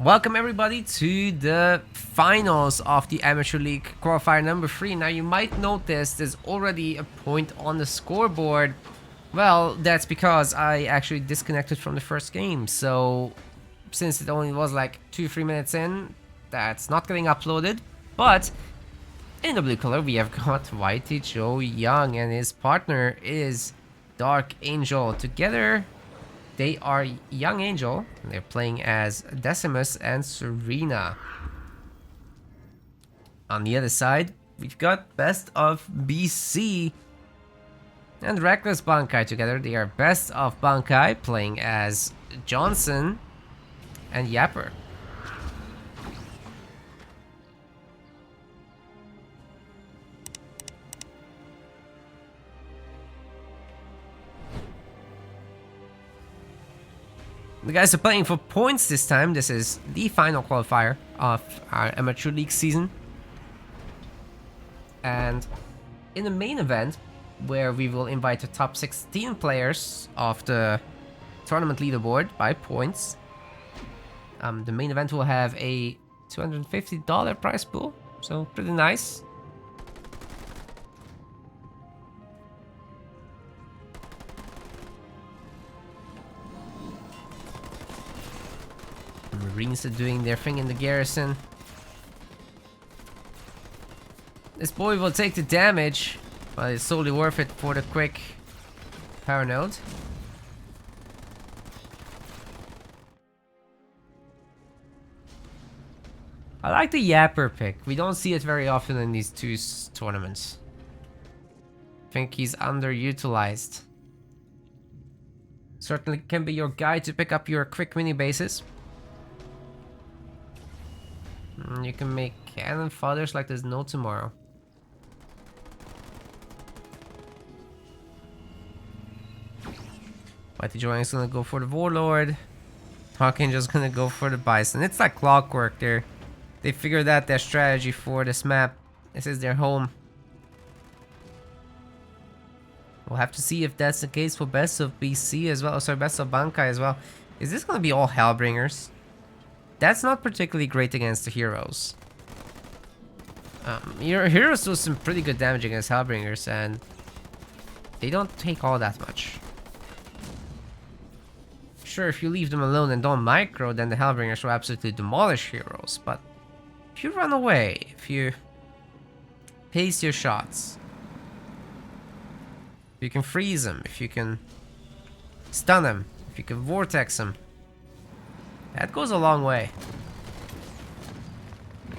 Welcome everybody to the finals of the Amateur League qualifier number 3. Now you might notice there's already a point on the scoreboard. Well, that's because I actually disconnected from the first game. So since it only was like 2-3 minutes in, that's not getting uploaded. But in the blue color we have got Whitey Joe Young and his partner is Dark Angel. Together they are Young Angel, and they're playing as Decimus and Serena. On the other side, we've got Best of BC and Reckless Bankai together. They are Best of Bankai, playing as Johnson and Yapper. The guys are playing for points this time. This is the final qualifier of our Amateur League season. And in the main event, where we will invite the top 16 players of the tournament leaderboard by points, the main event will have a $250 prize pool, so pretty nice. Marines are doing their thing in the garrison. This boy will take the damage, but it's solely worth it for the quick power node. I like the Yapper pick. We don't see it very often in these two tournaments. I think he's underutilized. Certainly can be your guy to pick up your quick mini bases. You can make cannon fodders like there's no tomorrow. Whitey Joan's gonna go for the Warlord. Dark Angel's gonna go for the Bison. It's like clockwork there. They figured out their strategy for this map. This is their home. We'll have to see if that's the case for Best of BC as well. Sorry, Best of Bankai as well. Is this gonna be all Hellbringers? That's not particularly great against the heroes. Your heroes do some pretty good damage against Hellbringers, and they don't take all that much. Sure, if you leave them alone and don't micro, then the Hellbringers will absolutely demolish heroes. But if you run away, if you pace your shots, if you can freeze them, if you can stun them, if you can vortex them, that goes a long way.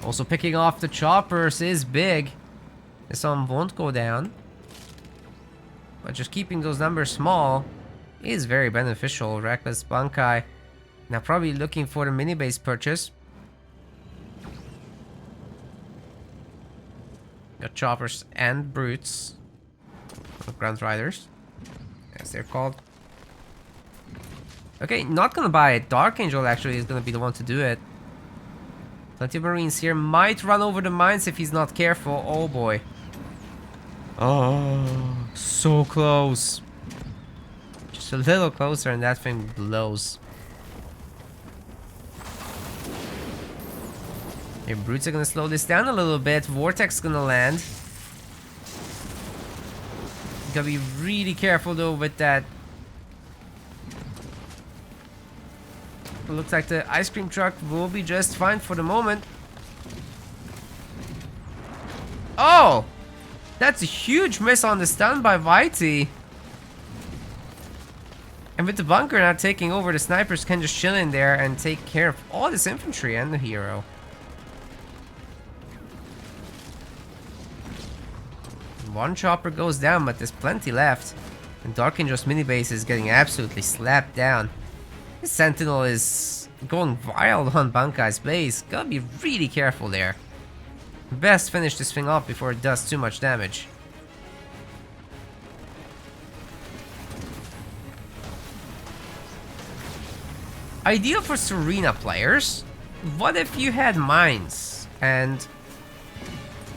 Also, picking off the choppers is big. This one won't go down. But just keeping those numbers small is very beneficial. Reckless Bankai now probably looking for the mini base purchase. Got choppers and brutes. Or Grunt Riders, as they're called. Okay, not gonna buy it. Dark Angel actually is gonna be the one to do it. Plenty of Marines here. Might run over the mines if he's not careful. Oh boy. Oh, so close. Just a little closer and that thing blows. Your brutes are gonna slow this down a little bit. Vortex gonna land. You gotta be really careful though with that. Looks like the ice cream truck will be just fine for the moment. Oh! That's a huge miss on the stun by Whitey. And with the bunker now taking over, the snipers can just chill in there and take care of all this infantry and the hero. One chopper goes down, but there's plenty left. And Dark Angel's mini base is getting absolutely slapped down. This Sentinel is going wild on Bankai's base. Gotta be really careful there. Best finish this thing off before it does too much damage. Ideal for Serena players. What if you had mines and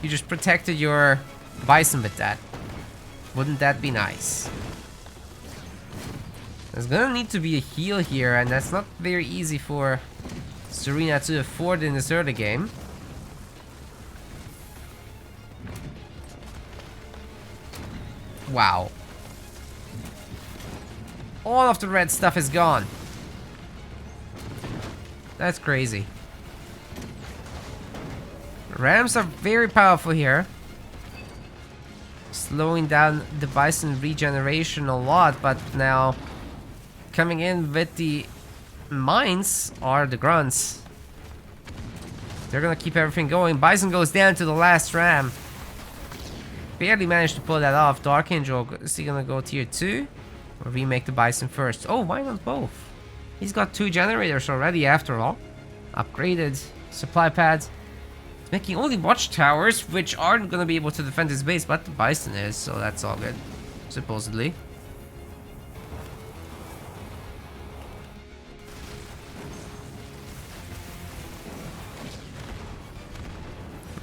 you just protected your Bison with that? Wouldn't that be nice? There's gonna need to be a heal here, and that's not very easy for Serena to the fourth in this early game. Wow. All of the red stuff is gone. That's crazy. Rams are very powerful here. Slowing down the Bison regeneration a lot, but now coming in with the mines are the grunts. They're gonna keep everything going. Bison goes down to the last ram. Barely managed to pull that off. Dark Angel, is he gonna go tier 2? Or remake the Bison first? Oh, why not both? He's got 2 generators already after all. Upgraded supply pads. He's making only watchtowers, which aren't gonna be able to defend his base, but the Bison is, so that's all good. Supposedly.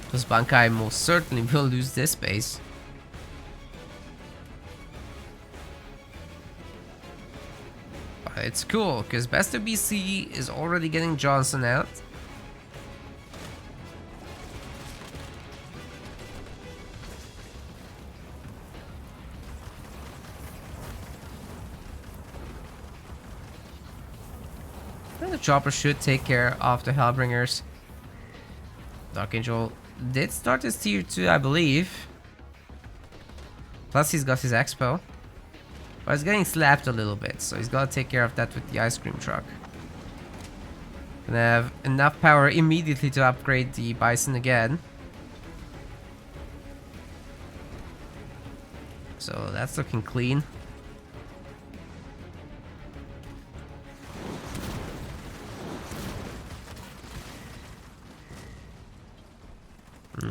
Because Bankai most certainly will lose this base. But it's cool, because Best of BC is already getting Johnson out. And the chopper should take care of the Hellbringers. Dark Angel did start his tier 2, I believe. Plus he's got his expo. But he's getting slapped a little bit, so he's got to take care of that with the ice cream truck. Gonna have enough power immediately to upgrade the Bison again. So that's looking clean.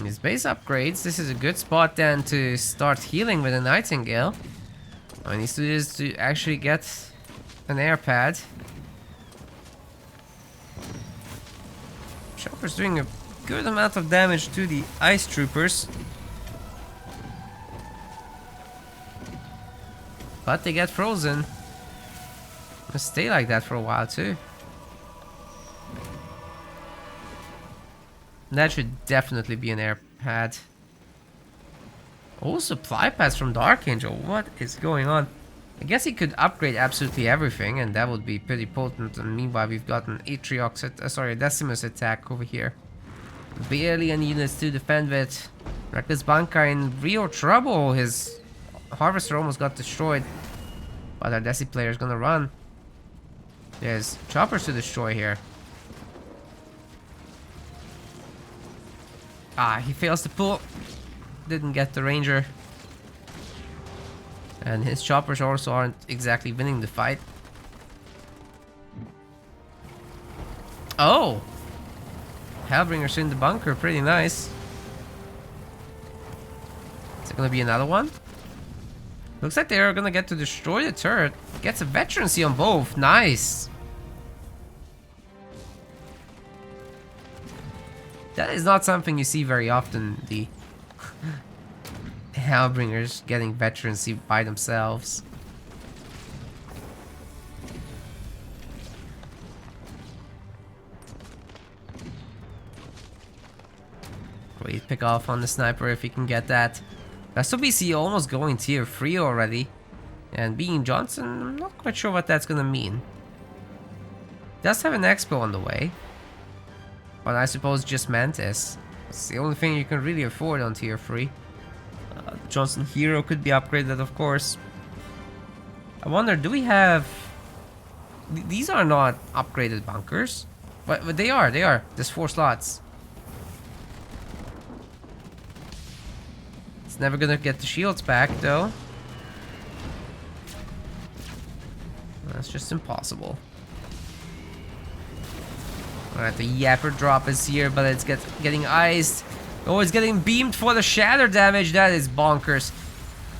His base upgrades. This is a good spot then to start healing with a Nightingale. All he needs to do is to actually get an air pad. Chopper's doing a good amount of damage to the ice troopers. But they get frozen. They'll stay like that for a while too. That should definitely be an air pad. Oh, supply pads from Dark Angel. What is going on? I guess he could upgrade absolutely everything, and that would be pretty potent. And meanwhile, we've got an Atriox, a Decimus attack over here. Barely any units to defend with. Reckless Bankai in real trouble. His Harvester almost got destroyed. But our Desi player is gonna run. There's choppers to destroy here. Ah, he fails to pull. Didn't get the Ranger. And his choppers also aren't exactly winning the fight. Oh! Hellbringers in the bunker, pretty nice. Is it gonna be another one? Looks like they're gonna get to destroy the turret. Gets a veterancy on both, nice! That is not something you see very often, the Hellbringers getting veterancy by themselves. Wait, pick off on the sniper if he can get that. SOBC almost going tier 3 already. And being Johnson, I'm not quite sure what that's gonna mean. Does have an expo on the way. But I suppose just Mantis. It's the only thing you can really afford on tier 3. Johnson Hero could be upgraded, of course. I wonder, do we have... These are not upgraded bunkers. But they are. There's 4 slots. It's never gonna get the shields back, though. That's just impossible. Alright, the Yapper drop is here, but it's getting iced. Oh, it's getting beamed for the shatter damage. That is bonkers.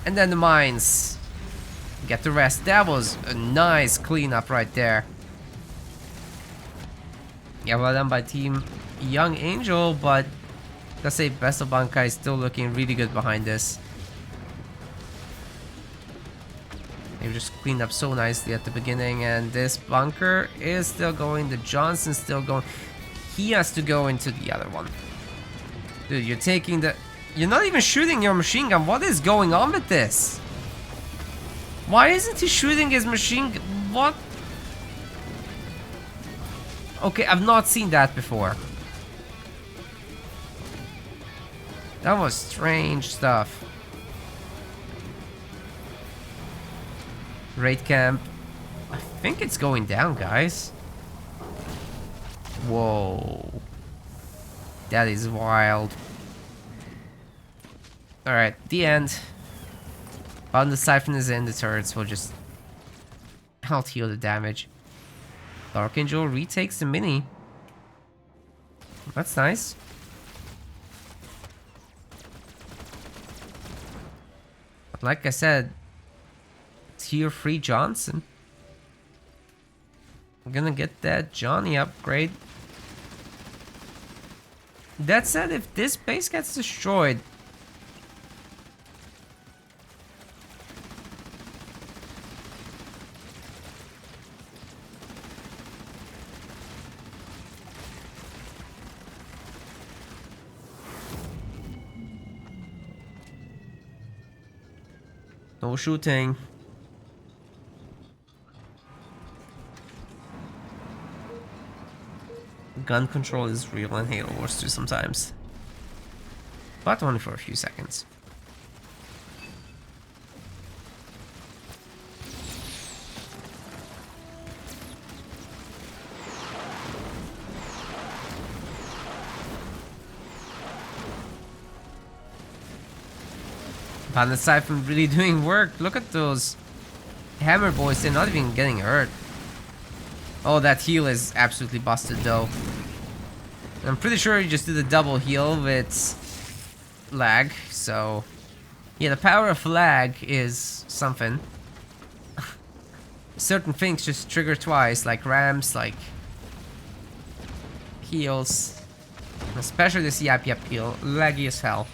And then the mines. Get the rest. That was a nice cleanup right there. Yeah, well done by Team Young Angel, but let's say Best of Bankai is still looking really good behind this. They just cleaned up so nicely at the beginning, and this bunker is still going. The Johnson's still going. he has to go into the other one. Dude, you're taking the... You're not even shooting your machine gun. What is going on with this? Why isn't he shooting his machine gun? What? Okay, I've not seen that before. That was strange stuff. Raid camp. I think it's going down, guys. Whoa. That is wild. Alright, the end. When the siphon is in, the turrets will just out heal the damage. Dark Angel retakes the mini. That's nice. But like I said, tier 3 Johnson. I'm gonna get that Johnny upgrade. That said, if this base gets destroyed, no shooting. Gun control is real in Halo Wars 2 sometimes. But only for a few seconds. But the siphon really doing work. Look at those hammer boys, they're not even getting hurt. Oh, that heal is absolutely busted though. I'm pretty sure you just did a double heal with lag, so... Yeah, the power of lag is something. Certain things just trigger twice, like ramps, like... heals. Especially the CIP heal, laggy as hell.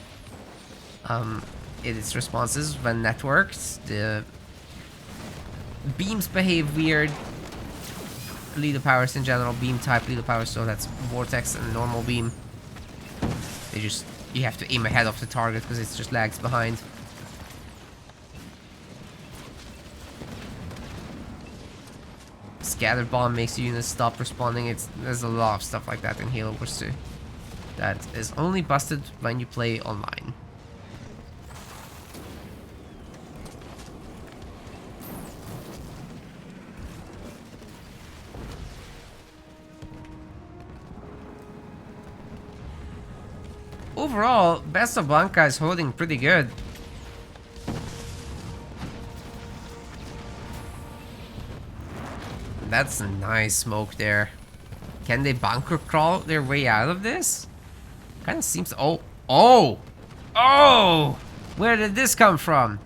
Its responses when networked, the... beams behave weird. Leader powers in general, beam type leader powers, so that's vortex and normal beam. They just, you have to aim ahead of the target because it's just lags behind. Scatter bomb makes units stop responding. There's a lot of stuff like that in Halo Wars 2 that is only busted when you play online. Overall, Best of Bankai is holding pretty good. That's a nice smoke there. Can they bunker crawl their way out of this? Kind of seems... Oh! Oh! Oh! Where did this come from?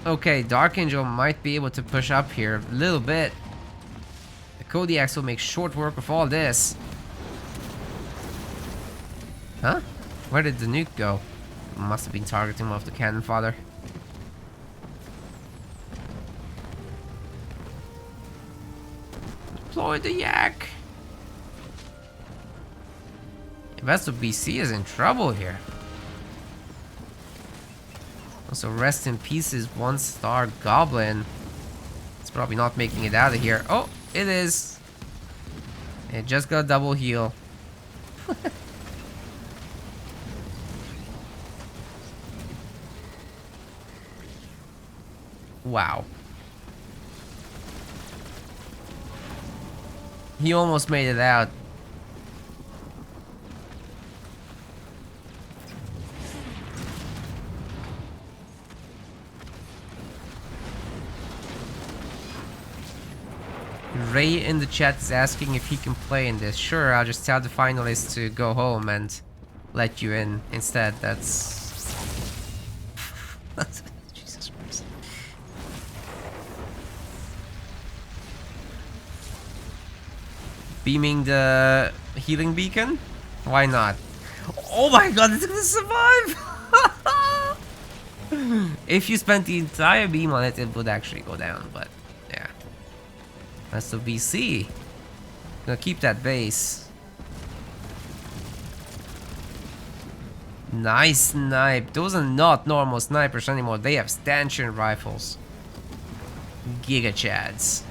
Okay, Dark Angel might be able to push up here a little bit. The Kodiaks will make short work of all this. Huh? Where did the nuke go? Must have been targeting one of the cannon fodder. Deploy the yak! Vessel BC is in trouble here. Also, rest in peace is 1-star Goblin. It's probably not making it out of here. Oh, it is. It just got double heal. Wow. He almost made it out. Ray in the chat is asking if he can play in this. Sure, I'll just tell the finalists to go home and let you in instead. That's... Jesus Christ. Beaming the healing beacon? Why not? Oh my god, it's gonna survive! If you spent the entire beam on it, it would actually go down, but yeah. That's the BC. Gonna keep that base. Nice snipe. Those are not normal snipers anymore. They have stanchion rifles. Giga Chads.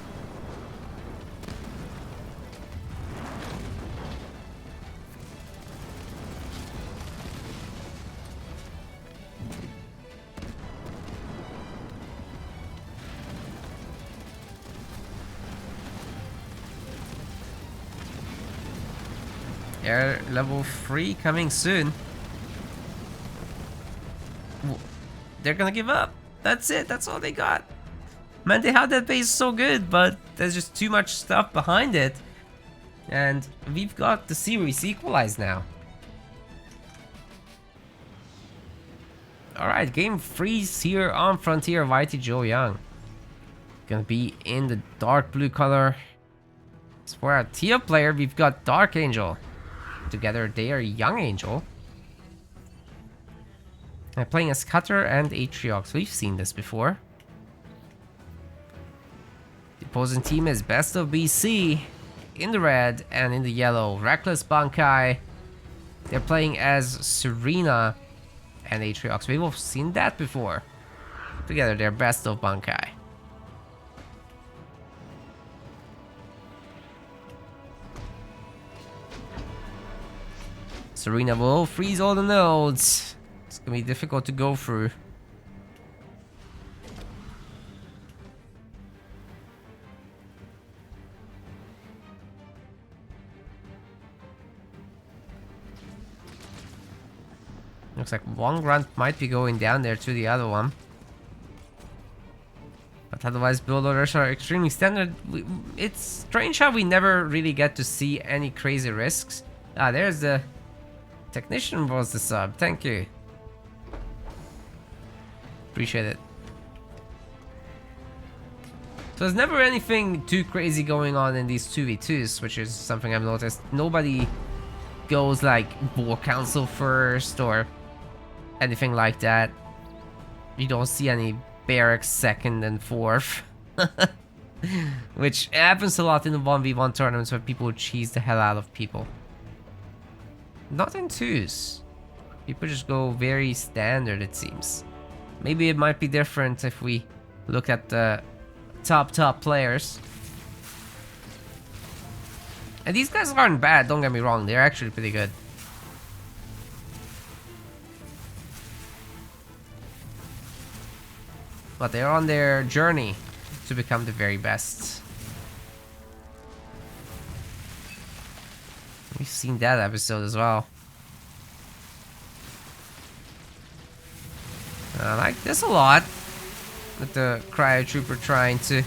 Air level 3 coming soon. They're gonna give up. That's it. That's all they got. Man, they had that base so good, but there's just too much stuff behind it. And we've got the series equalized now. Alright, game 3's here on Frontier of IT Joe Young. Gonna be in the dark blue color. As for our teal player, we've got Dark Angel. Together they are Young Angel. I'm playing as Cutter and Atriox. We've seen this before. The opposing team is Best of BC in the red and in the yellow. Reckless Bankai. They're playing as Serena and Atriox. We've all seen that before. Together they're Best of Bankai. Serena will freeze all the nodes. It's gonna be difficult to go through. Looks like one grunt might be going down there to the other one. But otherwise build orders are extremely standard. It's strange how we never really get to see any crazy risks. Ah, there's the technician was the sub. Thank you. Appreciate it. So there's never anything too crazy going on in these 2v2s, which is something I've noticed. Nobody goes like War Council first or anything like that. You don't see any barracks second and fourth. Which happens a lot in the 1v1 tournaments where people cheese the hell out of people. Not in 2s. People just go very standard, it seems. Maybe it might be different if we look at the top players. And these guys aren't bad, don't get me wrong. They're actually pretty good. But they're on their journey to become the very best. We've seen that episode as well. I like this a lot. With the Cryo Trooper trying to...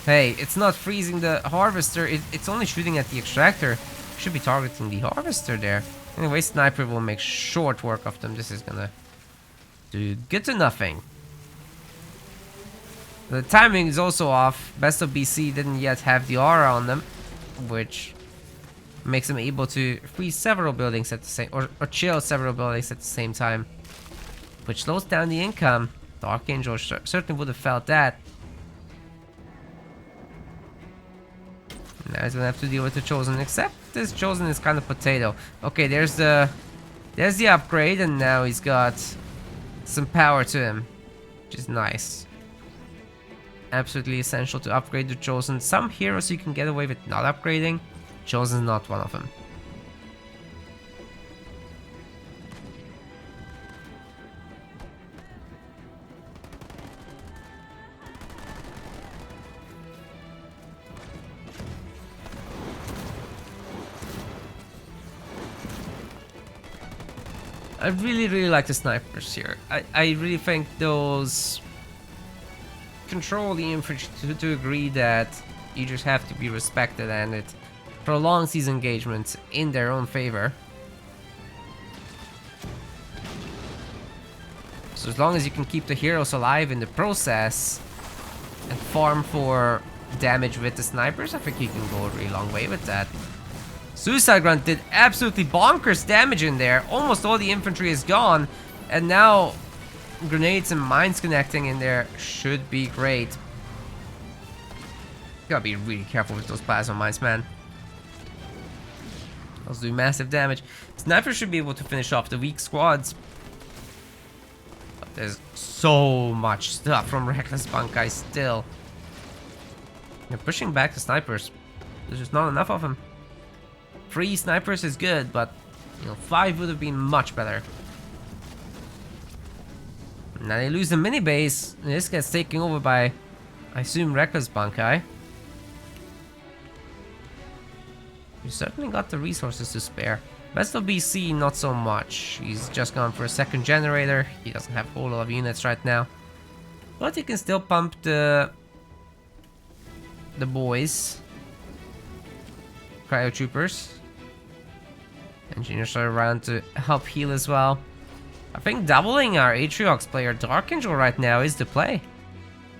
Hey, it's not freezing the Harvester. It's only shooting at the Extractor. Should be targeting the Harvester there. Anyway, Sniper will make short work of them. This is gonna do good to nothing. The timing is also off. Best of BC didn't yet have the aura on them, which makes them able to freeze several buildings at the same, or chill several buildings at the same time, which slows down the income. Dark Angel certainly would have felt that. Now he's gonna have to deal with the Chosen, except this Chosen is kind of potato. Okay, there's the upgrade, and now he's got some power to him, which is nice. Absolutely essential to upgrade the Chosen. Some heroes you can get away with not upgrading. Chosen's not one of them. I really like the snipers here. I really think those control the infantry to agree that you just have to be respected, and it prolongs these engagements in their own favor. So as long as you can keep the heroes alive in the process and farm for damage with the snipers, I think you can go a really long way with that. Suicide Grunt did absolutely bonkers damage in there. Almost all the infantry is gone, and now grenades and mines connecting in there should be great. Gotta be really careful with those plasma mines, man. Those do massive damage. Snipers should be able to finish off the weak squads. But there's so much stuff from Reckless Bankai still. They're pushing back the snipers. There's just not enough of them. 3 snipers is good, but 5 would have been much better. Now they lose the mini base. This gets taken over by, I assume, Reckless Bankai. You certainly got the resources to spare. Best of BC, not so much. He's just gone for a second generator. He doesn't have a whole lot of units right now. But he can still pump the boys. Cryo troopers. Engineers are around to help heal as well. I think doubling our Atriox player Dark Angel right now is the play.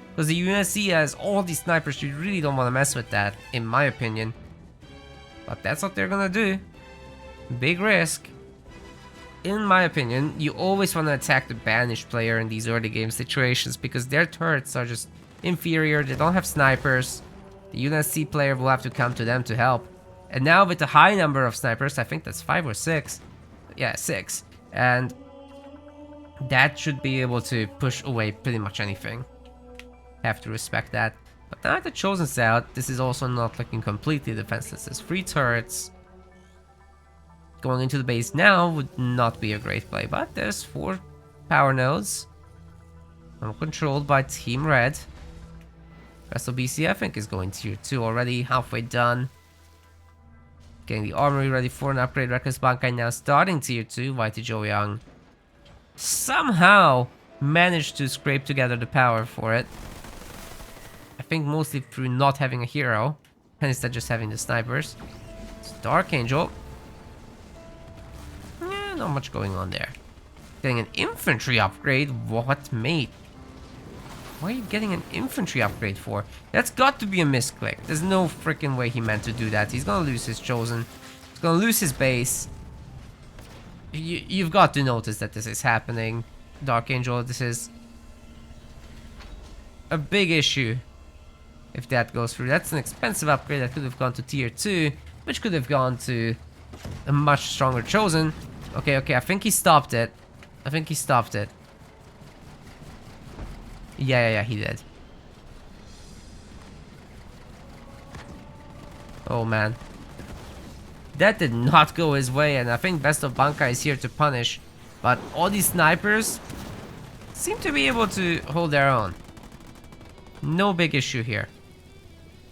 Because the UNSC has all these snipers, you really don't want to mess with that, in my opinion. But that's what they're gonna do. Big risk. In my opinion, you always want to attack the banished player in these early game situations because their turrets are just inferior, they don't have snipers. The UNSC player will have to come to them to help. And now with the high number of snipers, I think that's 5 or 6. Yeah, 6. And that should be able to push away pretty much anything. Have to respect that. But now that the Chosen's out, this is also not looking completely defenseless. There's 3 turrets. Going into the base now would not be a great play, but there's 4 power nodes. Controlled by Team Red. Vessel BC, I think, is going tier 2 already, halfway done. Getting the armory ready for an upgrade. Reckless Bankai now starting tier 2. Whitey Joe Young somehow managed to scrape together the power for it. I think mostly through not having a hero, and instead just having the snipers. It's Dark Angel. Not much going on there. Getting an infantry upgrade? What, mate? What are you getting an infantry upgrade for? That's got to be a misclick. There's no freaking way he meant to do that. He's gonna lose his Chosen. He's gonna lose his base. You've got to notice that this is happening. Dark Angel, this is a big issue if that goes through. That's an expensive upgrade that could have gone to tier 2, which could have gone to a much stronger Chosen. Okay, I think he stopped it. Yeah, he did. Oh man. That did not go his way, and I think Best of Bankai is here to punish. But all these snipers seem to be able to hold their own. No big issue here.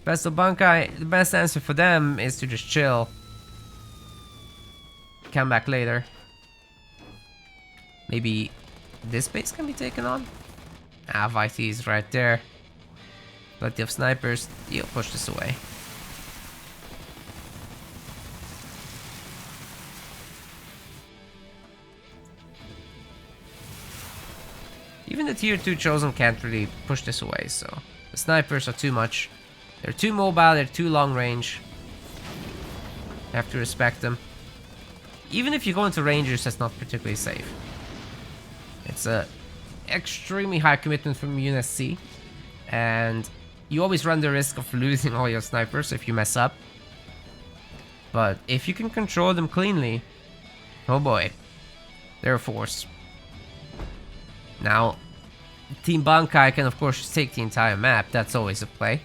Best of Bankai, the best answer for them is to just chill. Come back later. Maybe this base can be taken on? Ah, Viti is right there. Plenty of snipers. You'll push this away. Even the tier 2 Chosen can't really push this away, so the snipers are too much. They're too mobile, they're too long range. Have to respect them. Even if you go into Rangers, that's not particularly safe. It's a extremely high commitment from UNSC, and you always run the risk of losing all your snipers if you mess up. But if you can control them cleanly, oh boy, they're a force. Now, Team Bankai can of course take the entire map. That's always a play.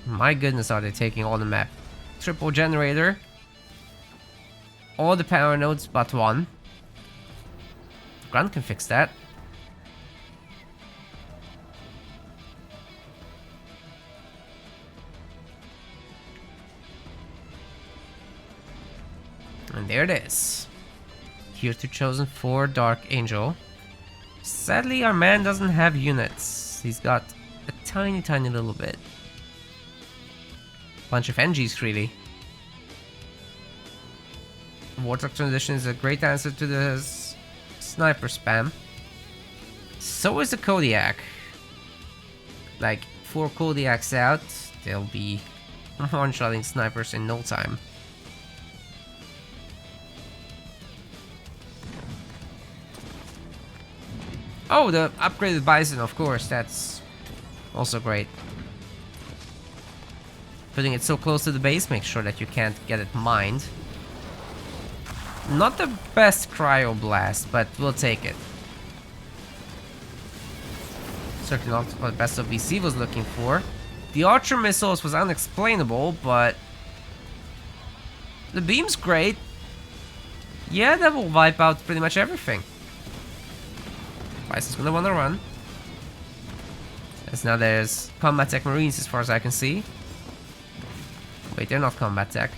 My goodness, are they taking all the map? Triple generator. All the power nodes but 1. Grunt can fix that. And there it is. Tier 2 Chosen for Dark Angel. Sadly, our man doesn't have units. He's got a tiny little bit. Bunch of NGs, really. Warthog Transition is a great answer to the sniper spam. So is the Kodiak. Like, 4 Kodiaks out, they'll be one-shotting snipers in no time. Oh, the upgraded Bison, of course, that's also great. Putting it so close to the base makes sure that you can't get it mined. Not the best cryo blast, but we'll take it. Certainly not what Best of BC was looking for. The Archer missiles was unexplainable, but the beam's great. Yeah, that will wipe out pretty much everything. B3st is gonna wanna run. As now there's combat tech marines as far as I can see. Wait, they're not combat tech.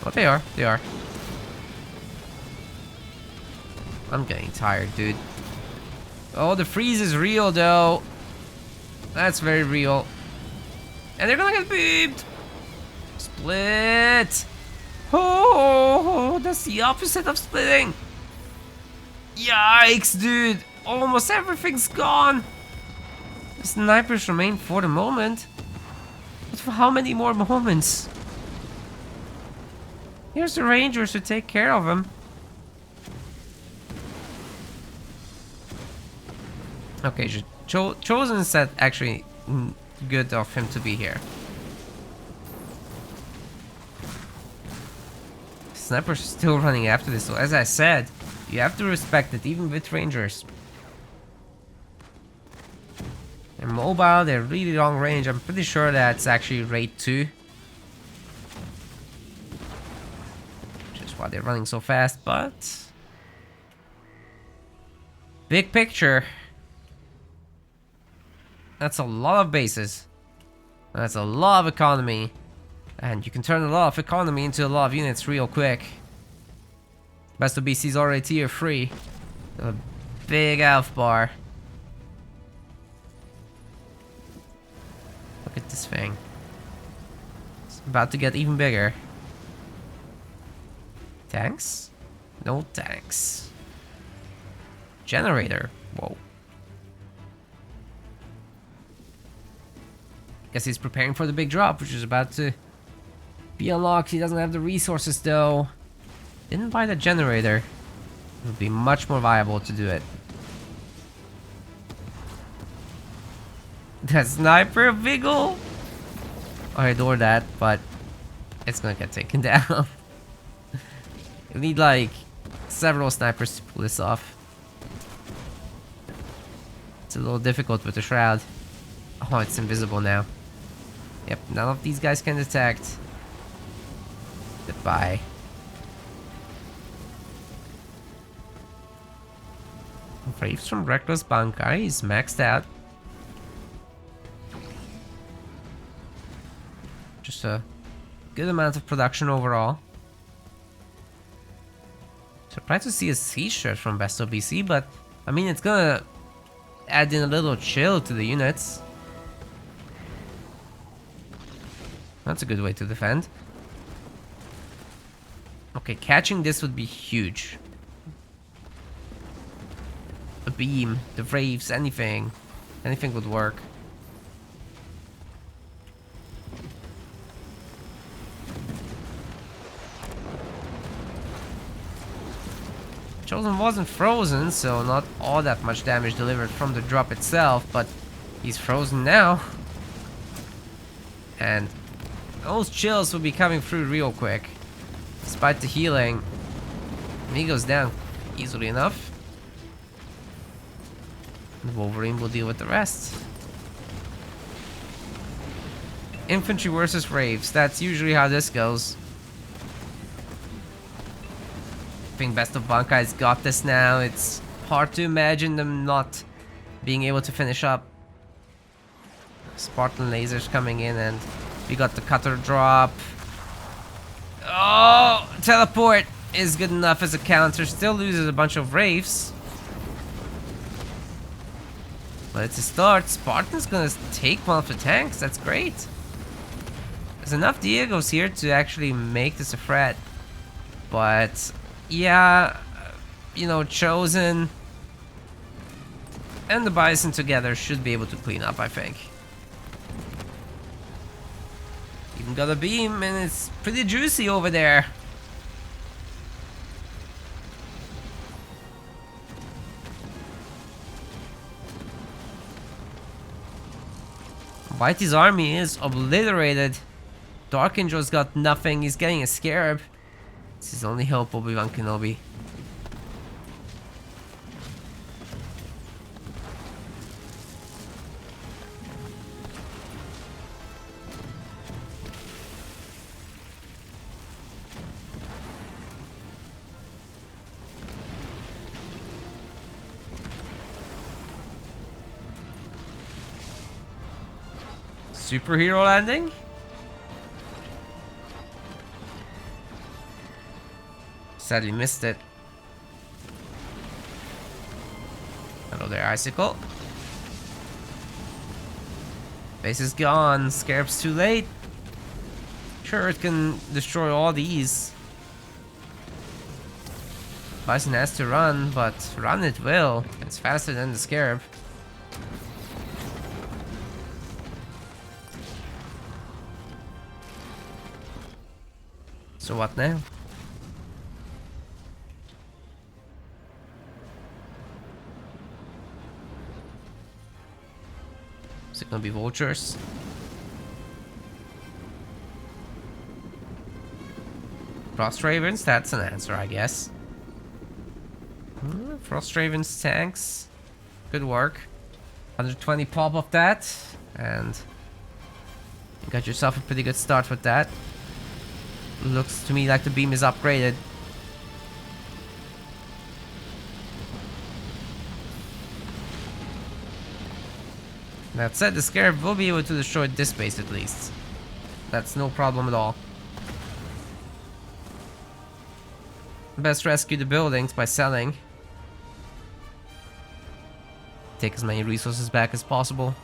Oh, they are. They are. I'm getting tired, dude. Oh, the freeze is real, though. That's very real. And they're gonna get beamed. Split. Oh, that's the opposite of splitting. Yikes, dude. Almost everything's gone. The snipers remain for the moment. But for how many more moments? Here's the rangers to take care of him. Okay, Chosen said actually good of him to be here. Snipers are still running after this, so as I said, you have to respect it even with rangers. They're mobile, they're really long range. I'm pretty sure that's actually raid 2. Just why they're running so fast, but big picture, that's a lot of bases. That's a lot of economy. And you can turn a lot of economy into a lot of units real quick. Best of BC is already tier 3. A big elf bar. Look at this thing. It's about to get even bigger. Tanks? No tanks. Generator. Whoa. Guess he's preparing for the big drop, which is about to be unlocked. He doesn't have the resources though. Didn't buy the generator. It would be much more viable to do it. That sniper wiggle! I adore that, but it's gonna get taken down. You need like several snipers to pull this off. It's a little difficult with the shroud. Oh, it's invisible now. Yep, none of these guys can detect. Goodbye. Waves from Reckless Bankai is maxed out. Just a good amount of production overall. Surprised to see a siege shirt from Best of BC, but I mean it's gonna add in a little chill to the units. That's a good way to defend. Okay, catching this would be huge. A beam, the Wraiths, anything. Anything would work. Chosen wasn't frozen, so not all that much damage delivered from the drop itself, but he's frozen now. And those chills will be coming through real quick. Despite the healing, he goes down easily enough. And Wolverine will deal with the rest. Infantry versus Wraiths, that's usually how this goes. I think Best of Bankai's got this now. It's hard to imagine them not being able to finish up. Spartan lasers coming in, and we got the cutter drop. Oh, teleport is good enough as a counter. Still loses a bunch of Wraiths. But it's a start. Spartan's gonna take one of the tanks. That's great. There's enough Diegos here to actually make this a threat. But yeah, you know, Chosen and the Bison together should be able to clean up, I think. Even got a beam, and it's pretty juicy over there. Whitey's army is obliterated. Dark Angel's got nothing. He's getting a scarab. It's his only hope, Obi-Wan Kenobi. Superhero landing? Sadly missed it. Hello there, Icicle. Base is gone. Scarab's too late. Sure, it can destroy all these. Bison has to run, but run it will. It's faster than the Scarab. So what now? Is it gonna be vultures? Frost Ravens? That's an answer, I guess. Frost Ravens tanks. Good work. 120 pop of that. And you got yourself a pretty good start with that. Looks to me like the beam is upgraded. That said, the Scarab will be able to destroy this base at least. That's no problem at all. Best rescue the buildings by selling. Take as many resources back as possible.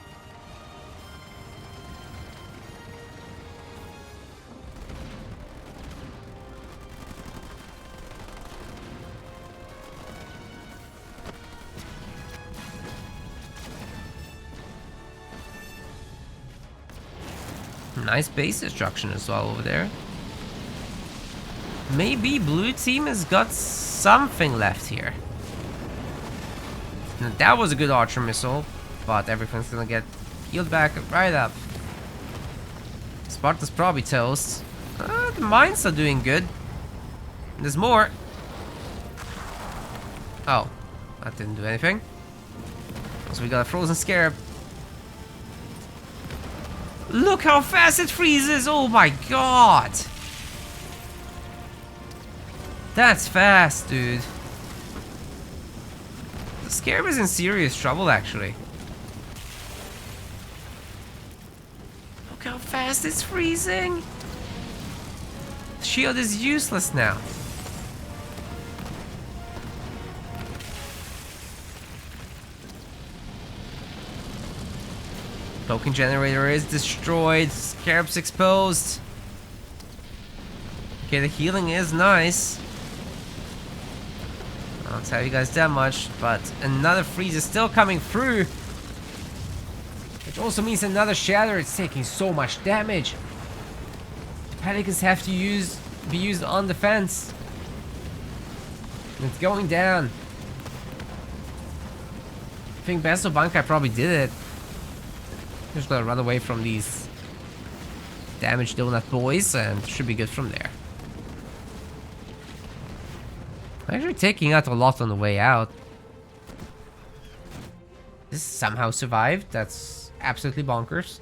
Nice base destruction as well over there. Maybe blue team has got something left here. Now, that was a good archer missile, but everything's gonna get healed back right up. Sparta's probably toast. The mines are doing good. There's more. Oh, that didn't do anything. So we got a frozen Scarab. Look how fast it freezes! Oh my god! That's fast, dude. The Scarab is in serious trouble, actually. Look how fast it's freezing! The shield is useless now. Token generator is destroyed. Scarab's exposed. Okay, the healing is nice. I don't tell you guys that much, but another freeze is still coming through. Which also means another shatter is taking so much damage. Pelicans have to be used on defense. It's going down. I think B3st or Bankai probably did it. Just gotta run away from these damaged donut boys and should be good from there. Actually taking out a lot on the way out. This somehow survived. That's absolutely bonkers.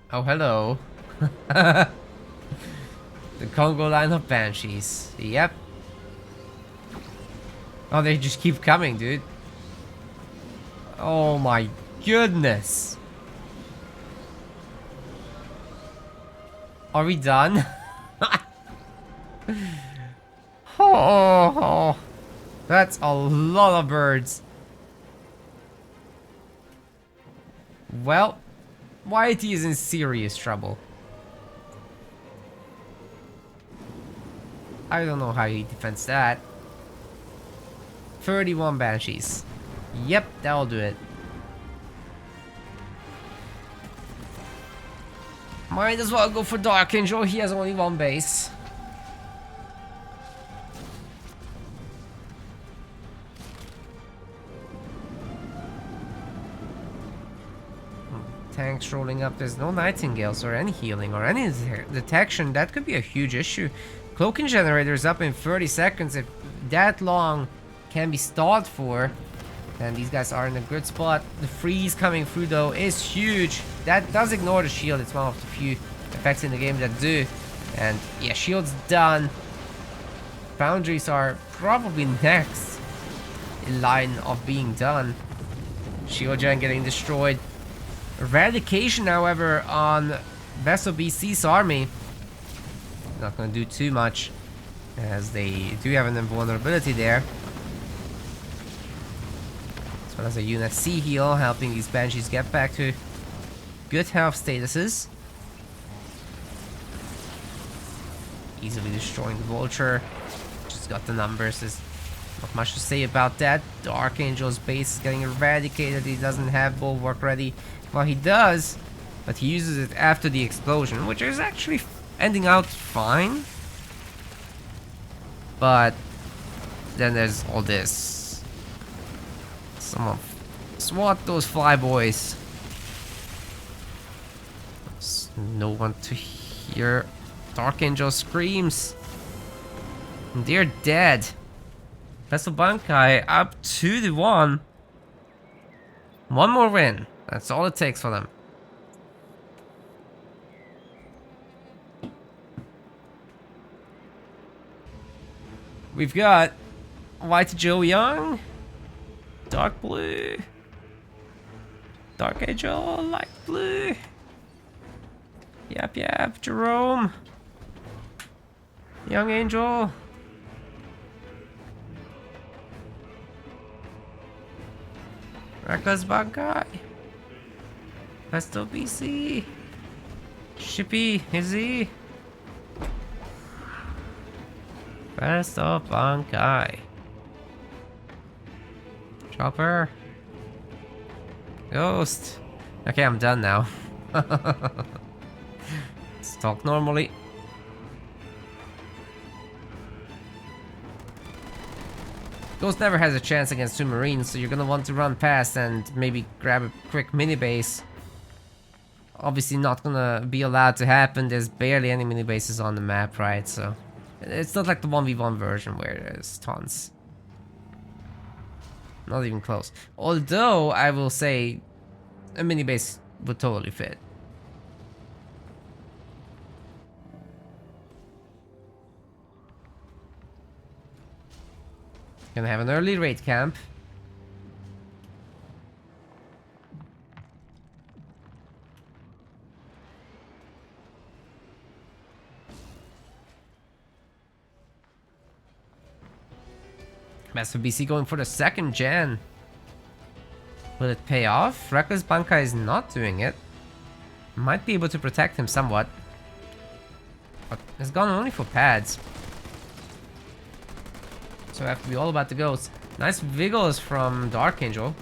Oh, hello. The Congo line of Banshees. Yep. Oh, they just keep coming, dude. Oh my goodness. Are we done? Oh, that's a lot of birds. Well, Whitey is in serious trouble. I don't know how he defends that. 31 Banshees. Yep, that'll do it. Might as well go for Dark Angel. He has only one base. Tanks rolling up. There's no Nightingales or any healing or any detection. That could be a huge issue. Cloaking generators up in 30 seconds. If that long can be stalled for, then these guys are in a good spot. The freeze coming through though is huge. That does ignore the shield. It's one of the few effects in the game that do. And yeah, shield's done. Foundries are probably next in line of being done. Shield gen getting destroyed. Eradication, however, on Vessel BC's army. Not gonna do too much, as they do have an invulnerability there. As well as a unit C heal, helping these Banshees get back to good health statuses. Easily destroying the Vulture. Just got the numbers. There's not much to say about that. Dark Angel's base is getting eradicated. He doesn't have Bulwark ready. Well, he does, but he uses it after the explosion, which is actually ending out fine. But then there's all this. Someone swat those flyboys. There's no one to hear. Dark Angel screams. And they're dead. Vessel Bankai up 2-1. One more win. That's all it takes for them. We've got White Joe Young, Dark Blue, Dark Angel, Light Blue, Yap, Jerome, Young Angel, Reckless Bankai, Pesto BC, Shippy, Izzy, Best of Bankai, Chopper, Ghost. Okay, I'm done now. Let's talk normally. Ghost never has a chance against two Marines, so you're gonna want to run past and maybe grab a quick mini base. Obviously not gonna be allowed to happen. There's barely any mini bases on the map, right? So it's not like the 1v1 version where there's tons. Not even close. Although I will say a mini base would totally fit. Gonna have an early raid camp. Master BC going for the second gen. Will it pay off? Reckless Bankai is not doing it. Might be able to protect him somewhat. But it's gone only for pads. So I have to be all about the ghosts. Nice Wiggles from Dark Angel.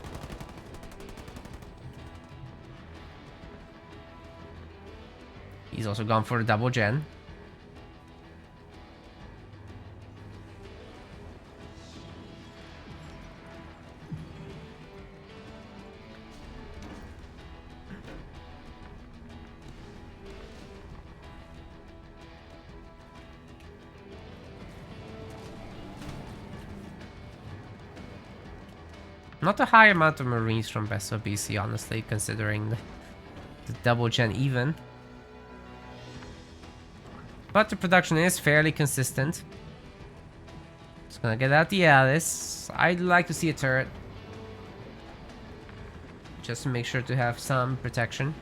He's also gone for the double gen. Not a high amount of Marines from Vessel BC, honestly, considering the double gen even. But the production is fairly consistent. Just gonna get out the Alice. I'd like to see a turret. Just to make sure to have some protection.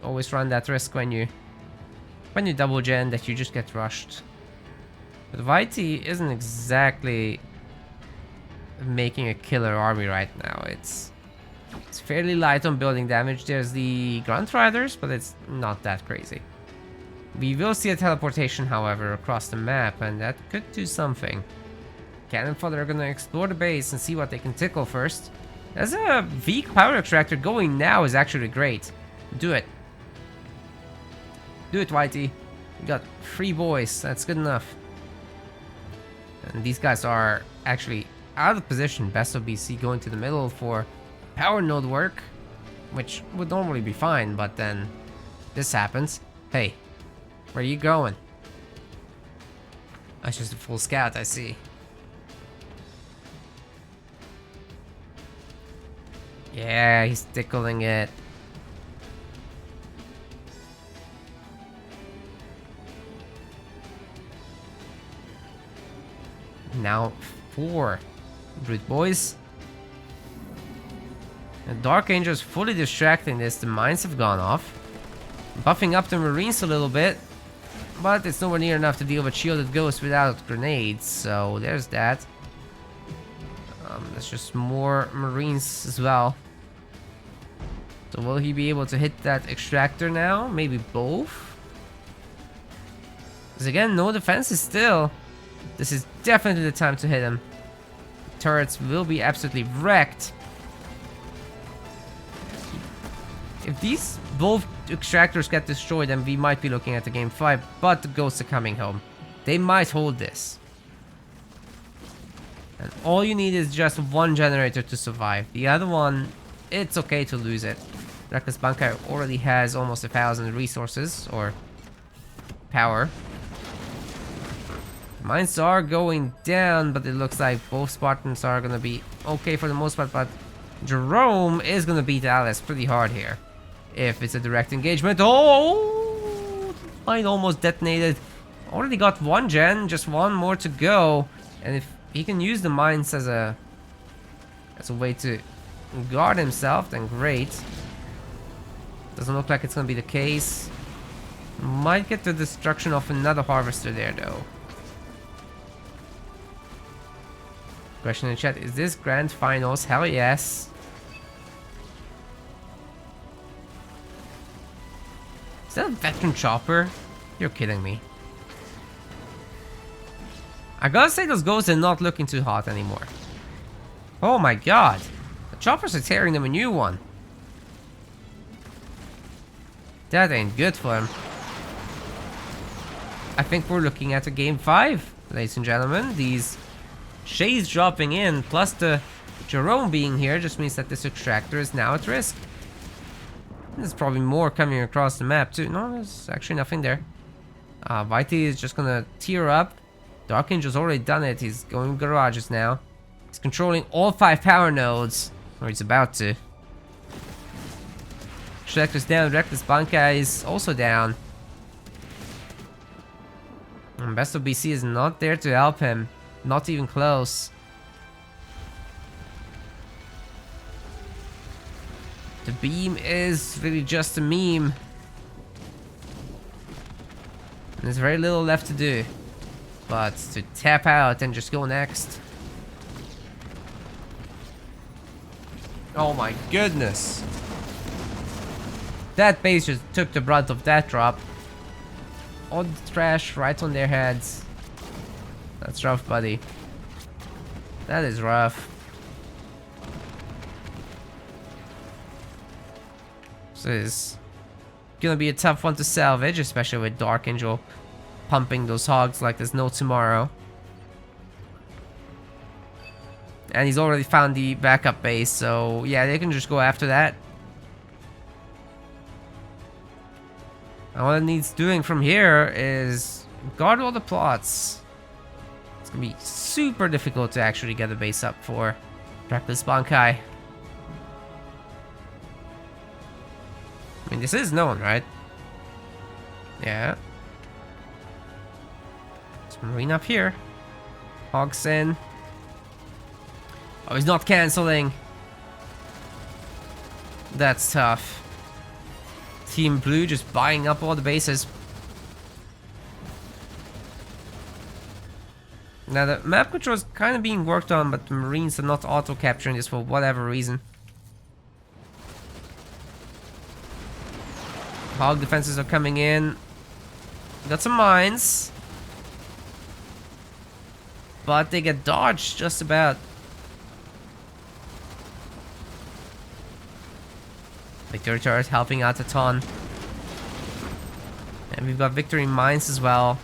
Always run that risk when you double gen that you just get rushed. But Whitey isn't exactly making a killer army right now. It's fairly light on building damage. There's the Grunt Riders, but it's not that crazy. We will see a teleportation, however, across the map, and that could do something. Cannon fodder are gonna explore the base and see what they can tickle first. As a weak power extractor going now is actually great. Do it. Do it, Whitey. You got 3 boys. That's good enough. And these guys are actually out of position. Best of BC going to the middle for power node work, which would normally be fine, but then this happens. Hey, where are you going? That's just a full scout, I see. Yeah, he's tickling it. Now 4 brute boys. The Dark Angel is fully distracting this. The mines have gone off, buffing up the Marines a little bit, but it's nowhere near enough to deal with shielded ghosts without grenades. So there's that. There's just more Marines as well. So will he be able to hit that extractor now? Maybe both? Because again, no defenses still. This is definitely the time to hit him. Turrets will be absolutely wrecked. If these both extractors get destroyed, then we might be looking at the game 5, but the ghosts are coming home. They might hold this. And all you need is just 1 generator to survive. The other one, it's okay to lose it. Reckless Bankai already has almost 1,000 resources, or power. Mines are going down, but it looks like both Spartans are gonna be okay for the most part, but Jerome is gonna beat Alice pretty hard here. If it's a direct engagement. Oh! Mine almost detonated. Already got 1 gen, just 1 more to go. And if he can use the mines as a way to guard himself, then great. Doesn't look like it's gonna be the case. Might get the destruction of another harvester there though. Question in the chat, is this grand finals? Hell yes. Is that a veteran chopper? You're kidding me. I gotta say those ghosts are not looking too hot anymore. Oh my god. The choppers are tearing them a new one. That ain't good for him. I think we're looking at a game 5, ladies and gentlemen. These shades dropping in, plus the Jerome being here, just means that this extractor is now at risk. There's probably more coming across the map too. No, there's actually nothing there. Vitae is just gonna tear up. Dark Angel's already done it. He's going garages now. He's controlling all 5 power nodes. Or he's about to. Extractor's down. Reckless Bankai is also down. And Best of BC is not there to help him. Not even close. The beam is really just a meme. And there's very little left to do. But to tap out and just go next. Oh my goodness. That base just took the brunt of that drop. All the trash right on their heads. That's rough, buddy. That is rough. This is gonna be a tough one to salvage, especially with Dark Angel pumping those hogs like there's no tomorrow. And he's already found the backup base, so yeah, they can just go after that. And what it needs doing from here is guard all the plots. It's gonna be super difficult to actually get a base up for Reckless Bankai. I mean, this is known, right? Yeah. There's Marine up here. Hogs in. Oh, he's not canceling. That's tough. Team Blue just buying up all the bases. Now the map control is kind of being worked on, but the Marines are not auto-capturing this for whatever reason. Hog defenses are coming in. Got some mines. But they get dodged just about. Victory turret helping out a ton. And we've got victory mines as well.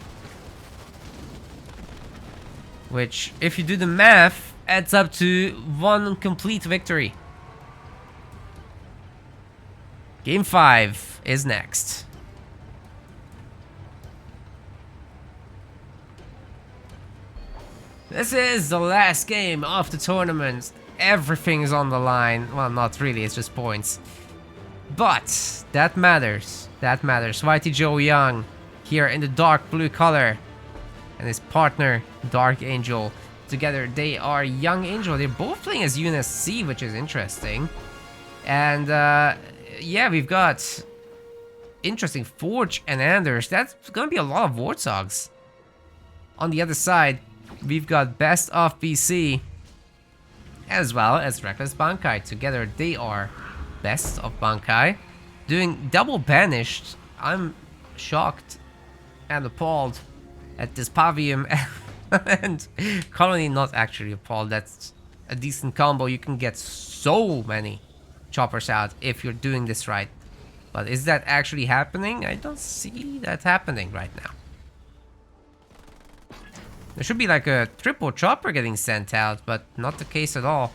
Which, if you do the math, adds up to 1 complete victory. Game 5 is next. This is the last game of the tournament. Everything is on the line. Well, not really, it's just points. But that matters. That matters. Whitey Joe Young here in the dark blue color. And his partner, Dark Angel. Together, they are Young Angel. They're both playing as UNSC, which is interesting. And, yeah, we've got interesting Forge and Anders. That's going to be a lot of Warthogs. On the other side, we've got Best of BC. As well as Reckless Bankai. Together, they are Best of Bankai. Doing double banished. I'm shocked and appalled at this Pavium and Colony. Not actually appalled. That's a decent combo. You can get so many choppers out if you're doing this right. But is that actually happening? I don't see that happening right now. There should be like a triple chopper getting sent out, but not the case at all.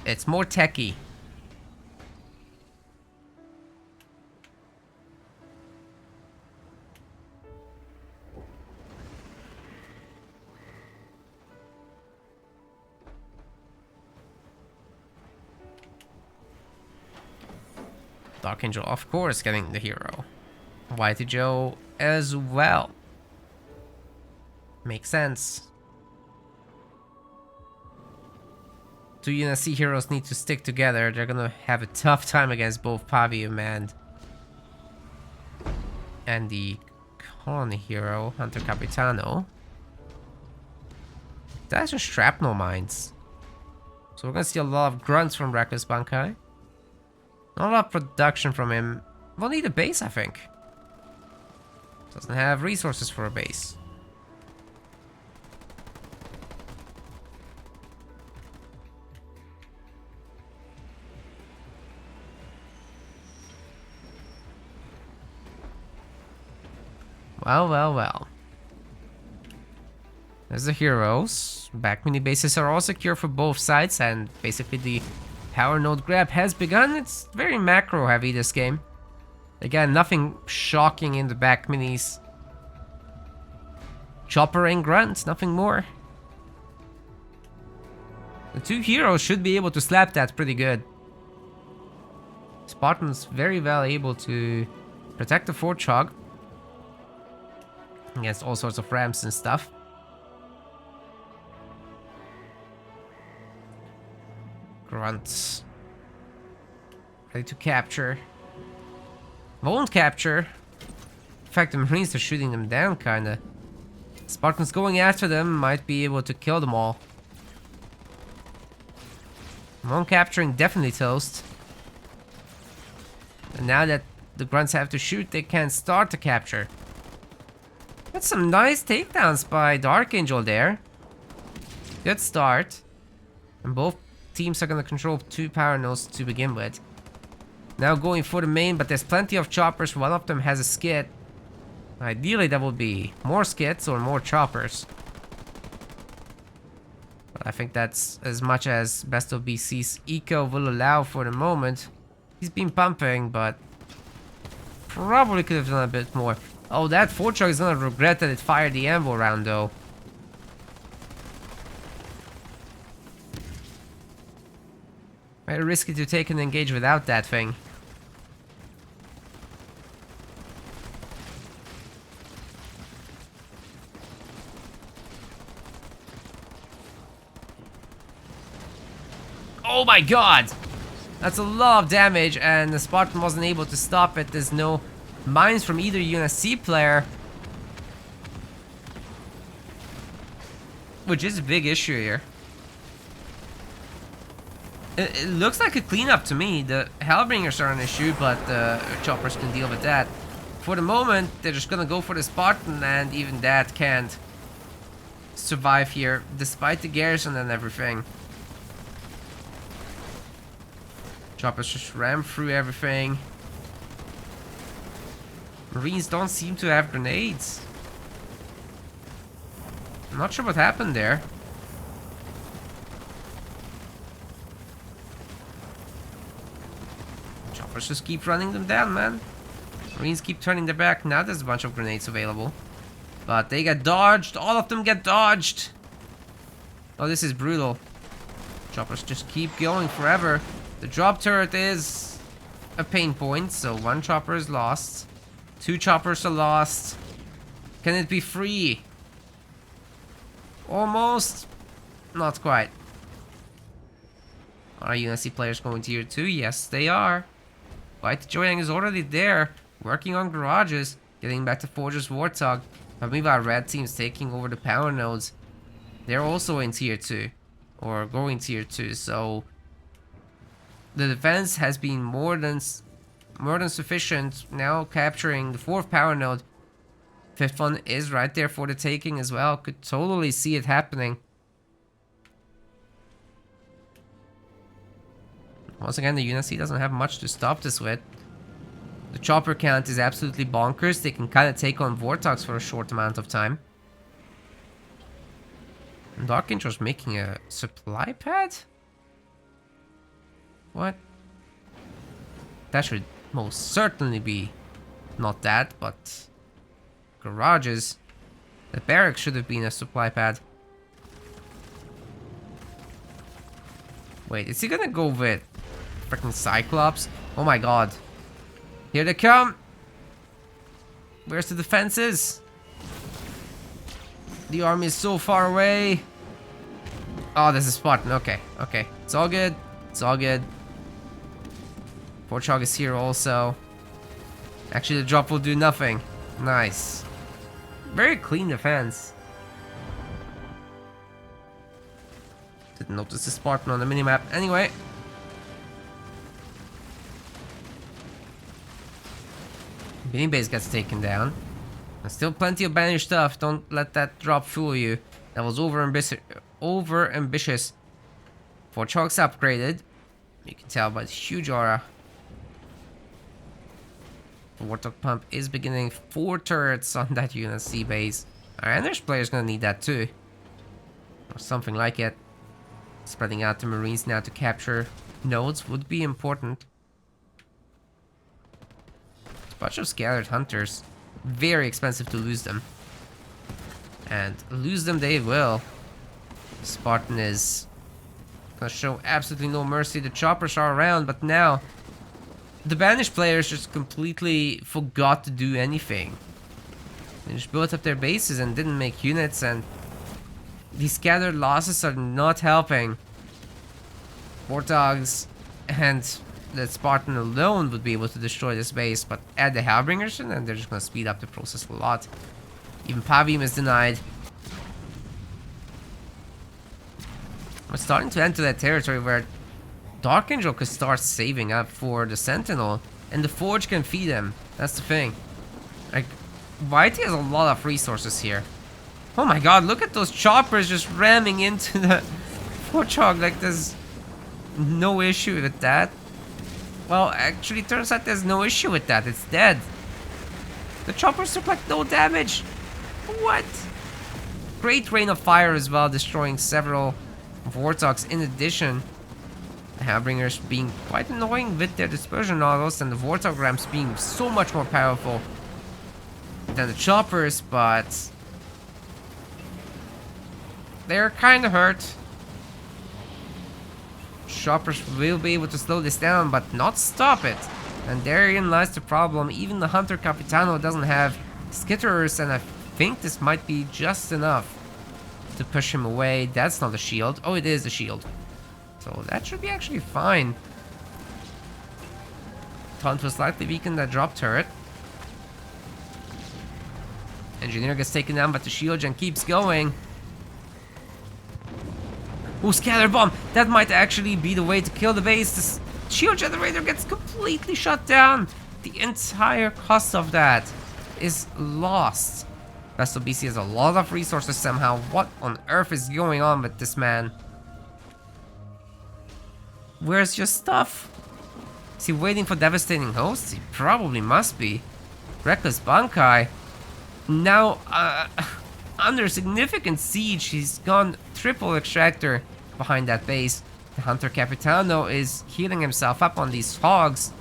It's more techie. Dark Angel, of course, getting the hero. Whitey Joe as well. Makes sense. 2 UNSC heroes need to stick together. They're gonna have a tough time against both Pavium and the Colony hero, Hunter Capitano. That's just shrapnel mines. So we're gonna see a lot of grunts from Reckless Bankai. Not a lot of production from him. We'll need a base, I think. Doesn't have resources for a base. Well, well, well. There's the heroes. Back mini bases are all secure for both sides, and basically the power node grab has begun. It's very macro heavy, this game. Again, nothing shocking in the back minis. Chopper and grunt, nothing more. The 2 heroes should be able to slap that pretty good. Spartan's very well able to protect the Forge Hog against all sorts of ramps and stuff. Grunts. Ready to capture. Won't capture. In fact, the Marines are shooting them down, kinda. Spartans going after them might be able to kill them all. Won't capturing definitely toast. And now that the grunts have to shoot, they can start to capture. That's some nice takedowns by Dark Angel there. Good start. And both teams are gonna control 2 power nodes to begin with. Now going for the main, but there's plenty of choppers. One of them has a skit. Ideally, that would be more skits or more choppers. But I think that's as much as Best of BC's eco will allow for the moment. He's been pumping, but probably could have done a bit more. Oh, that Forge Hog is gonna regret that it fired the Anvil round, though. Very risky to take and engage without that thing. Oh my god! That's a lot of damage, and the Spartan wasn't able to stop it. There's no mines from either UNSC player. Which is a big issue here. It looks like a cleanup to me. The Hellbringers are an issue, but the choppers can deal with that. For the moment, they're just gonna go for the Spartan, and even that can't survive here, despite the garrison and everything. Choppers just ram through everything. Marines don't seem to have grenades. I'm not sure what happened there. Choppers just keep running them down, man. Marines keep turning their back. Now there's a bunch of grenades available. But they get dodged. All of them get dodged. Oh, this is brutal. Choppers just keep going forever. The drop turret is a pain point. So one chopper is lost. Two choppers are lost. Can it be free? Almost. Not quite. Are UNSC players going tier 2? Yes, they are. White Joyang is already there. Working on garages. Getting back to Forge's Warthog. But meanwhile, red team's taking over the power nodes. They're also in tier 2. Or going tier 2. So the defense has been more than sufficient. Now capturing the 4th power node. 5th one is right there for the taking as well. Could totally see it happening. Once again, the UNSC doesn't have much to stop this with. The chopper count is absolutely bonkers. They can kind of take on Vortox for a short amount of time. And Dark Angel's making a supply pad? What? That should most certainly be not that, but garages. The barracks should have been a supply pad. Wait, is he gonna go with freaking Cyclops? Oh my god. Here they come. Where's the defenses? The army is so far away. Oh, there's a Spartan. Okay, okay. It's all good. It's all good. Forchog is here also. Actually, the drop will do nothing. Nice. Very clean defense. Didn't notice the Spartan on the minimap. Anyway. Beanie base gets taken down. There's still plenty of banished stuff. Don't let that drop fool you. That was over ambitious. Forchog's upgraded. You can tell by the huge aura. The Warthog pump is beginning 4 turrets on that UNSC base. Our English player's gonna need that too. Or something like it. Spreading out the Marines now to capture nodes would be important. A bunch of scattered hunters. Very expensive to lose them. And lose them they will. Spartan is gonna show absolutely no mercy. The choppers are around, but now the banished players just completely forgot to do anything. They just built up their bases and didn't make units, and these scattered losses are not helping. Warthogs and the Spartan alone would be able to destroy this base, but add the Hellbringers and they're just gonna speed up the process a lot. Even Pavim is denied. We're starting to enter that territory where Dark Angel could start saving up for the Sentinel, and the Forge can feed him. That's the thing. Like, Whitey has a lot of resources here. Oh my god, look at those choppers just ramming into the Forchog. Like, there's no issue with that. Well, actually, it turns out there's no issue with that. It's dead. The choppers took like no damage. What? Great rain of fire as well, destroying several Vortox in addition. The Hellbringers being quite annoying with their dispersion nozzles, and the Vortog ramps being so much more powerful than the choppers, but they're kind of hurt. Choppers will be able to slow this down, but not stop it. And therein lies the problem. Even the Hunter Capitano doesn't have skitterers, and I think this might be just enough to push him away. That's not a shield. Oh, it is a shield. So that should be actually fine. Taunt will slightly weaken that drop turret. Engineer gets taken down, but the shield gen keeps going. Ooh, scatter bomb! That might actually be the way to kill the base. This shield generator gets completely shut down. the entire cost of that is lost. B3st BC has a lot of resources somehow. What on earth is going on with this man? Where's your stuff? Is he waiting for devastating hosts? He probably must be. Reckless Bankai. Now, under significant siege, he's gone triple extractor behind that base. The Hunter Capitano is healing himself up on these hogs.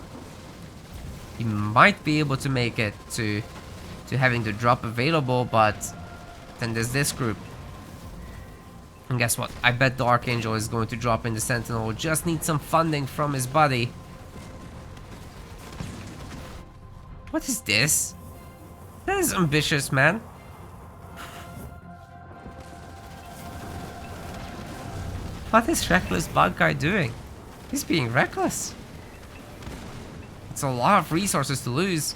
He might be able to make it to having the drop available, but then there's this group. And guess what? I bet the Archangel is going to drop in the Sentinel. Just need some funding from his buddy. What is this? That is ambitious, man. What is Reckless Bankai doing? He's being reckless. It's a lot of resources to lose.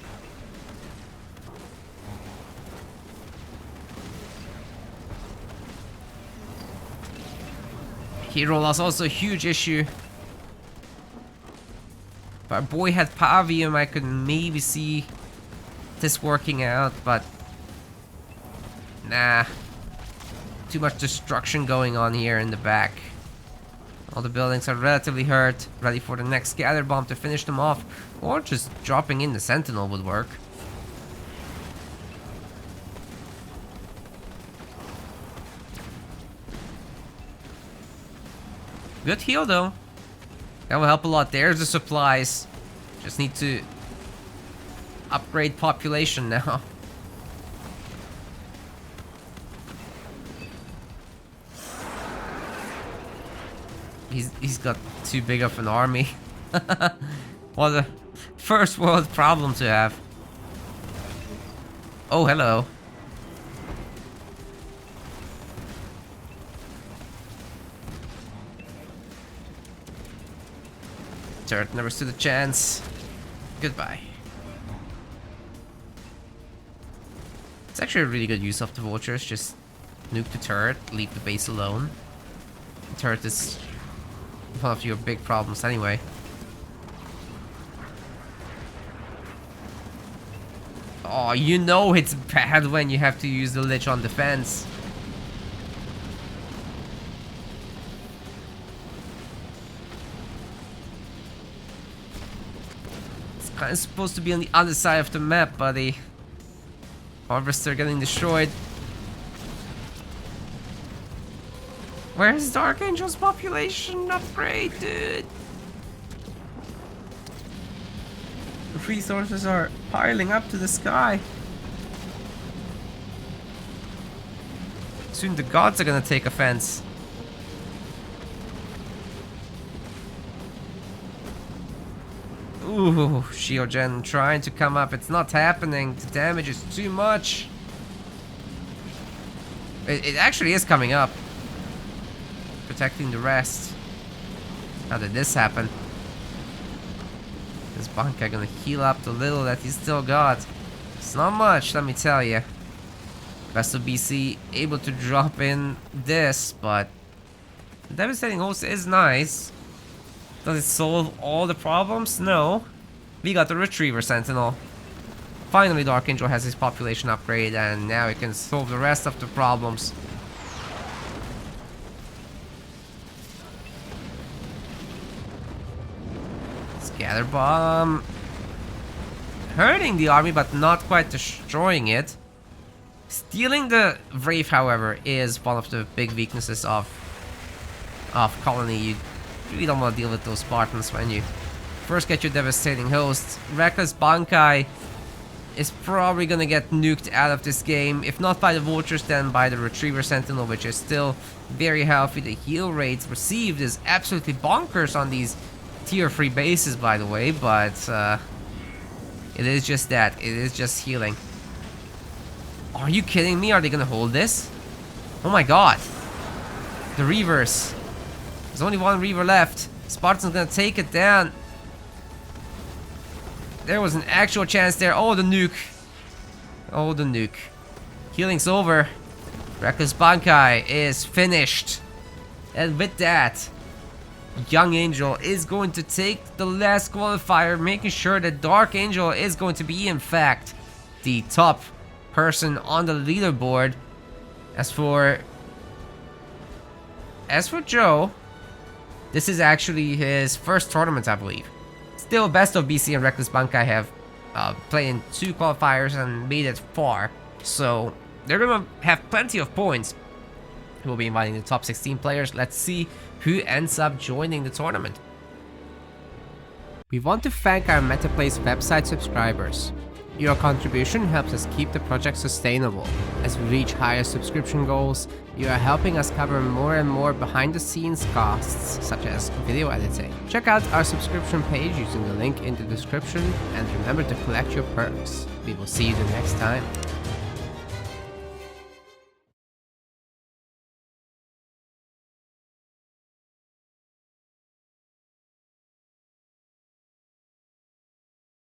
Hero loss also a huge issue. If our boy had Pavium, I could maybe see this working out, but nah. Too much destruction going on here in the back. All the buildings are relatively hurt, ready for the next scatter bomb to finish them off, or just dropping in the Sentinel would work. Good heal though. That will help a lot. There's the supplies. Just need to upgrade population now. He's got too big of an army. What a first world problem to have. Oh, hello. Turret never stood a chance. Goodbye. It's actually a really good use of the vultures. Just nuke the turret, leave the base alone. The turret is one of your big problems anyway. Oh, you know it's bad when you have to use the Lich on defense. Kind of supposed to be on the other side of the map, buddy. Harvester getting destroyed. Where's the Archangel's population upgrade, dude? The resources are piling up to the sky. Soon the gods are gonna take offense. Ooh, Shiogen trying to come up. It's not happening. The damage is too much. It actually is coming up. Protecting the rest. How did this happen? Is Bankai gonna heal up the little that he's still got? It's not much, let me tell you. B3st BC able to drop in this, but devastating host is nice. Does it solve all the problems? No. We got the Retriever Sentinel. Finally, the Archangel has his population upgrade, and now it can solve the rest of the problems. Scatter bomb. Hurting the army, but not quite destroying it. Stealing the Wraith, however, is one of the big weaknesses of Colony. You really don't want to deal with those Spartans when you first get your devastating hosts. Reckless Bankai is probably gonna get nuked out of this game, if not by the vultures, then by the Retriever Sentinel, which is still very healthy. The heal rates received is absolutely bonkers on these tier 3 bases, by the way, but it is just that. It is just healing. Are you kidding me? Are they gonna hold this? Oh my god. The Reavers. There's only one Reaver left. Spartan's gonna take it down. There was an actual chance there. Oh, the nuke. Oh, the nuke. Healing's over. Reckless Bankai is finished. And with that, Young Angel is going to take the last qualifier, making sure that Dark Angel is going to be, in fact, the top person on the leaderboard. As for Joe, this is actually his first tournament, I believe. Still, Best of BC and Reckless Bankai have played in 2 qualifiers and made it far, so they're gonna have plenty of points. We'll be inviting the top 16 players. Let's see who ends up joining the tournament. We want to thank our MetaPlace website subscribers. Your contribution helps us keep the project sustainable. As we reach higher subscription goals, you are helping us cover more and more behind-the-scenes costs, such as video editing. Check out our subscription page using the link in the description, and remember to collect your perks. We will see you the next time.